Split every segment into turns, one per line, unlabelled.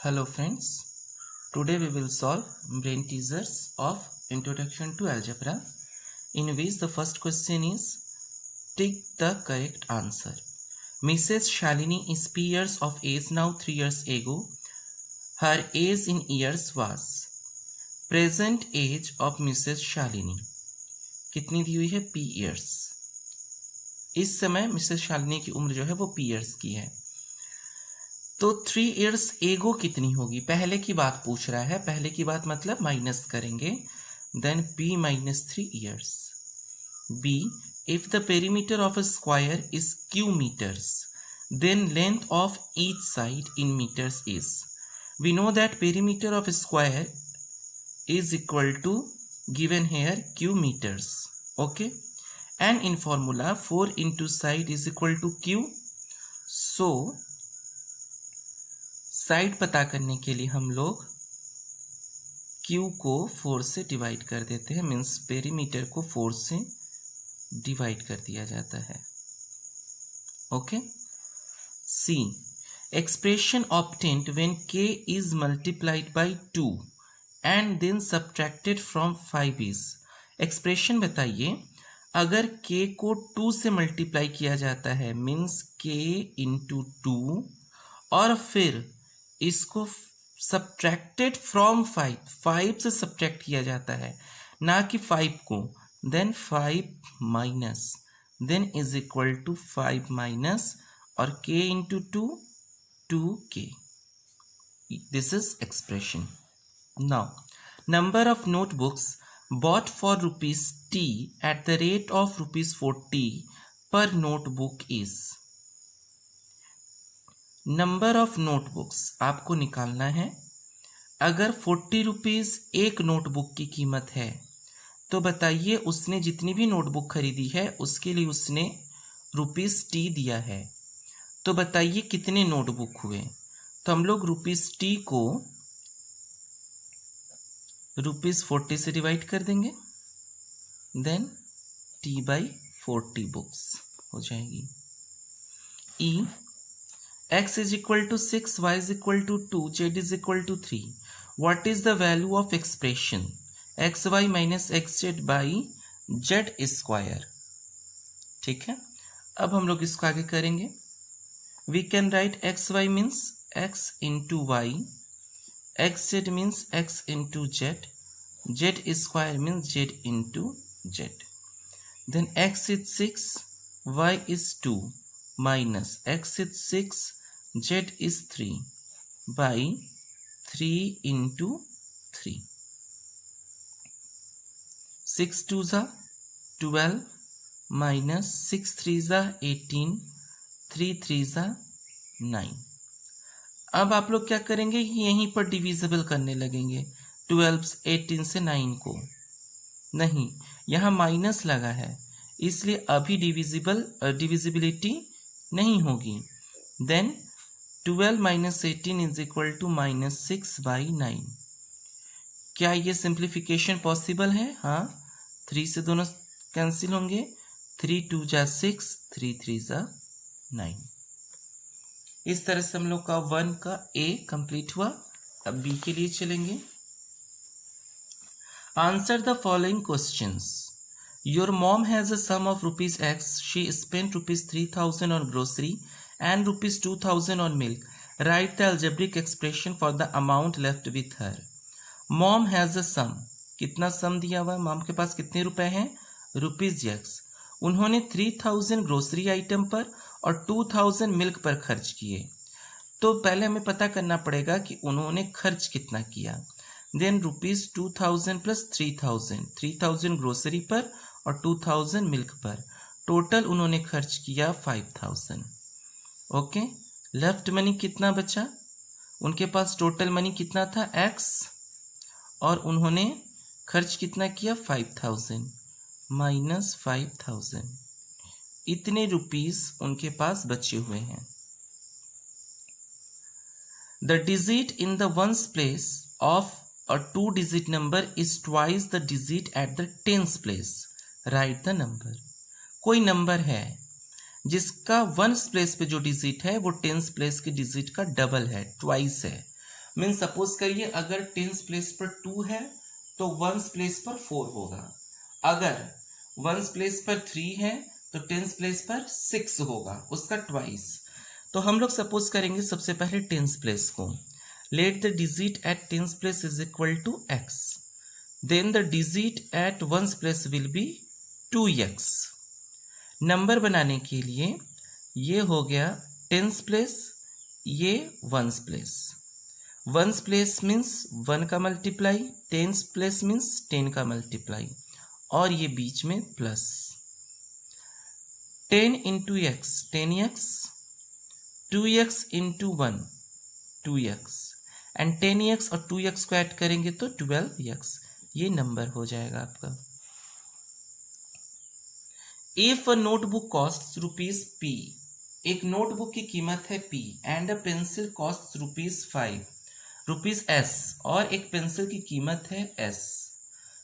Hello friends, today we will solve brain teasers of Introduction to Algebra, in which the first question is tick the correct answer. Mrs. Shalini is P years of age now 3 years ago. Her age in years was present age of Mrs. Shalini कितनी दी हुई है P years. इस समय Mrs Shalini की उम्र जो है वो P years की है. तो 3 years एगो कितनी होगी, पहले की बात पूछ रहा है. पहले की बात मतलब माइनस करेंगे. Then P minus 3 years. B, if the perimeter of a square is Q meters, then length of each side in meters is. We know that perimeter of a square is equal to given here Q meters. Okay, and in formula 4 into side is equal to Q. So side पता करने के लिए हम लोग Q को 4 से divide कर देते हैं. मीन्स पेरीमीटर को 4 से डिवाइड कर दिया जाता है. Okay. C, expression obtained when K is multiplied by 2 and then subtracted from 5 is. Expression बताइए, अगर K को 2 से मल्टीप्लाई किया जाता है मीन्स K इंटू 2 और फिर इसको सब्ट्रैक्टेड फ्रॉम 5 से सब्ट्रैक्ट किया जाता है, ना कि 5 को. Then 5 minus then is equal to 5 minus और k into 2k. This is expression. Now number of notebooks bought for rupees t at the rate of rupees 40 per notebook is. Number of notebooks आपको निकालना है. अगर 40 rupees एक notebook की कीमत है तो बताइए उसने जितनी भी नोटबुक खरीदी है उसके लिए उसने रुपीज़ टी दिया है. तो बताइए कितने नोटबुक हुए. तो हम लोग रुपीज़ टी को रुपीज़ 40 से डिवाइड कर देंगे. देन टी बाई 40 बुक्स हो जाएगी. ई, x is equal to 6, y is equal to 2, z is equal to 3. What is the value of expression xy minus xz by z square? ठीक है, अब हम लोग इसको आगे करेंगे. We can write xy means x into y, xz means x into z, z square means z into z. Then x is 6, y is 2 minus x is 6, z is 3 by 3 into 3. 6 2s are 12 minus 6 3s are 18, 3 3s are 9. अब आप लोग क्या करेंगे, यहीं पर divisible करने लगेंगे. 12 18 से 9 को नहीं, यहाँ माइनस लगा है इसलिए अभी डिविजिबिलिटी नहीं होगी. देन 12 माइनस 18 is equal to minus 6 by 9. क्या ये सिंप्लीफिकेशन पॉसिबल है? हाँ, 3 से दोनों कैंसिल होंगे. 3 2 जा 6, 3 3 जा 9. इस तरह से हम लोग का 1 का A कंप्लीट हुआ. अब B के लिए चलेंगे. Answer the following questions. Your mom has a sum of rupees X. She spent rupees 3000 on grocery and rupees 2000 on milk. Write the algebraic expression for the amount left with her. Mom has a sum. कितना सम दिया हुआ है? Mom के पास कितने रुपए हैं? Rupees X. उन्होंने 3000 grocery item पर और 2000 मिल्क पर खर्च किए. तो पहले हमें पता करना पड़ेगा कि उन्होंने खर्च कितना किया. देन रुपीज 2000 प्लस 3000 ग्रोसरी पर और 2000 मिल्क पर. टोटल उन्होंने खर्च किया 5000. ओके, लेफ्ट मनी कितना बचा? उनके पास टोटल मनी कितना था? X, और उन्होंने खर्च कितना किया? 5000 माइनस 5000. इतने रुपीस उनके पास बचे हुए हैं. The digit in the ones place of a 2-digit number is twice the digit at the tens place. Write the number. कोई नंबर है जिसका वंस प्लेस पे जो डिजिट है वो टेंस प्लेस के डिजिट का डबल है, ट्वाइस है, मीन्स सपोज करिए अगर टेंस प्लेस पर 2 है तो वंस प्लेस पर 4 होगा, अगर वंस प्लेस पर 3 है तो टेंस प्लेस पर 6 होगा, उसका ट्वाइस। तो हम लोग सपोज करेंगे सबसे पहले टेंस प्लेस को, let the digit at tens place is equal to x, then the digit at ones place will be 2x। नंबर बनाने के लिए ये हो गया टेंस प्लेस, ये ones place. Ones place means 1 का मल्टीप्लाई, टेंस प्लेस मीन्स 10 का मल्टीप्लाई, और ये बीच में plus 10 into x 10x, 2x into 1 2x, and 10x और 2x को ऐड करेंगे तो 12x, ये नंबर हो जाएगा आपका। If a notebook cost rupees p, एक नोटबुक की कीमत है p, and a pencil cost rupees s, और एक पेंसिल की कीमत है s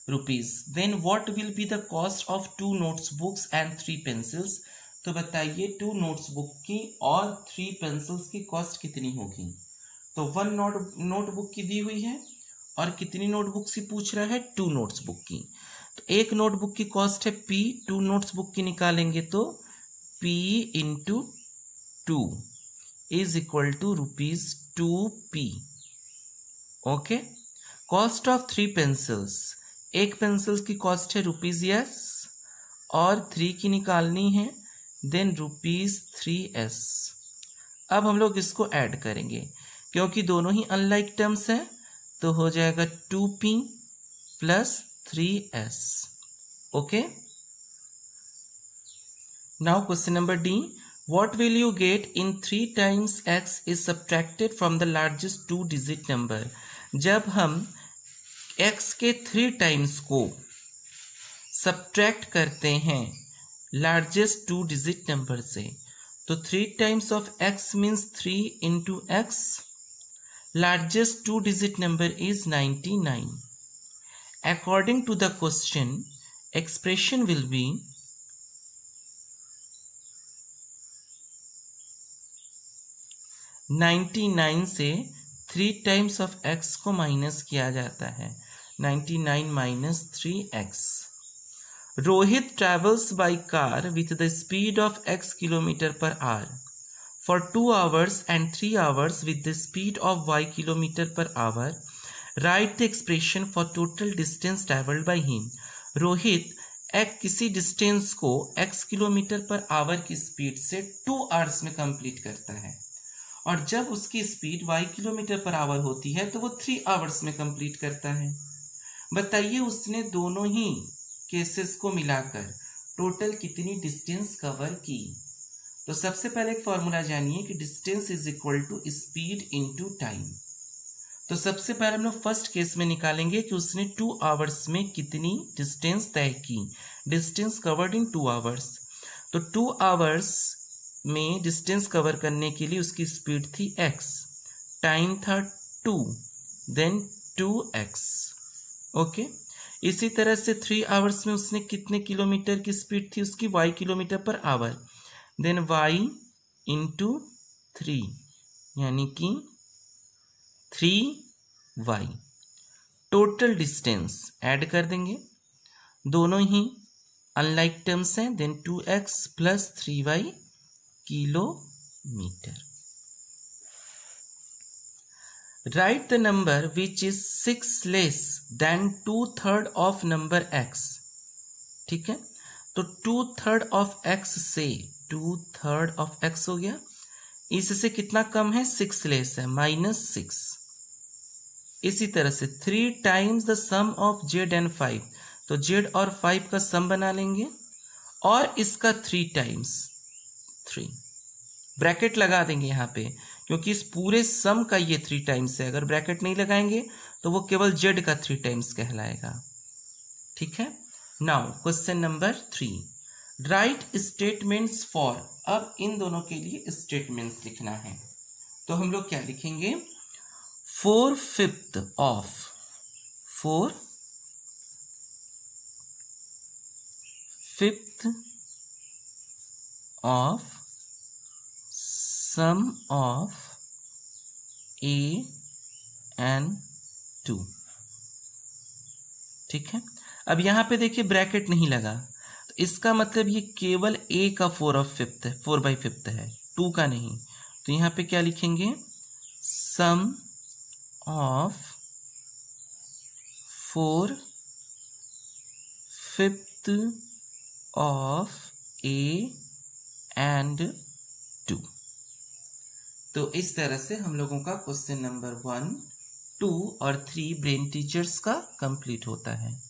rupees, then what will be the cost of 2 notebooks and 3 pencils. तो बताइए 2 नोटबुक की और 3 पेंसिल्स की कॉस्ट कितनी होगी। तो 1 नोटबुक की दी हुई है और कितनी नोटबुक से पूछ रहा है, 2 नोटबुक की। तो एक नोटबुक की कॉस्ट है p, 2 नोटबुक की निकालेंगे तो p into 2 is equal to rupees 2p। Okay, cost of 3 pencils, एक पेंसिल की कॉस्ट है रुपीज s और 3 की निकालनी है, देन रुपीज 3s। अब हम लोग इसको ऐड करेंगे क्योंकि दोनों ही अनलाइक टर्म्स है, तो हो जाएगा 2p plus 3s। Okay, now question number D, what will you get in 3 times x is subtracted from the largest 2 digit number। जब हम x के 3 टाइम्स को सब्ट्रैक्ट करते हैं लार्जेस्ट 2 डिजिट नंबर से, तो 3 times of x means 3 into x, largest 2 digit number is 99। According to the question, expression will be 99 से 3 times of x को माइनस किया जाता है, 99 minus 3x। Rohit travels by car with the speed of x kilometre per our for 2 hours and 3 hours with the speed of y kilometer per hour। Write the expression for total distance traveled by him। Rohit एक किसी distance को x kilometre per our की speed से 2 hours में complete करता है, और जब उसकी speed y kilometre per our होती है तो वो 3 आवर्स में कंप्लीट करता है। बताइए उसने दोनों ही केसेस को मिलाकर टोटल कितनी डिस्टेंस कवर की। तो सबसे पहले एक फॉर्मूला जानिए कि distance is equal to speed into time. तो सबसे पहले हम लोग फर्स्ट केस में निकालेंगे कि उसने 2 आवर्स में कितनी डिस्टेंस तय की, डिस्टेंस कवर्ड इन 2 आवर्स। तो 2 आवर्स में डिस्टेंस कवर करने के लिए उसकी स्पीड थी x, टाइम था 2, देन 2x। ओके, इसी तरह से 3 आवर्स में उसने कितने किलोमीटर की स्पीड थी उसकी, y kilometre per hour, then y into 3 यानी कि 3y। टोटल डिस्टेंस ऐड कर देंगे, दोनों ही अनलाइक टर्म्स हैं, then 2x plus 3y kilometre. Write the number which is 6 less than 2/3 of number x। ठीक है, तो 2/3 ऑफ x से 2/3 ऑफ x हो गया, इससे कितना कम है, 6 लेस है, -6। इसी तरह से 3 times the sum of z and 5, तो z और 5 का सम बना लेंगे और इसका 3 टाइम्स 3, ब्रैकेट लगा देंगे यहाँ पे क्योंकि इस पूरे सम का ये 3 टाइम्स है, अगर ब्रैकेट नहीं लगाएंगे तो वो केवल z का 3 टाइम्स कहलाएगा। ठीक है, now question number 3, right statements for. अब इन दोनों के लिए स्टेटमेंट्स लिखना है, तो हम लोग क्या लिखेंगे, 4/5 of 4/5 of sum of a and 2। ठीक है, अब यहाँ पे देखिए ब्रैकेट नहीं लगा, तो इसका मतलब ये केवल a का 4/5 है, 2 का नहीं। तो यहाँ पे क्या लिखेंगे, सम ऑफ 4/5 ऑफ a एंड 2। तो इस तरह से हम लोगों का क्वेश्चन नंबर 1, 2 और 3 ब्रेन टीचर्स का कंप्लीट होता है।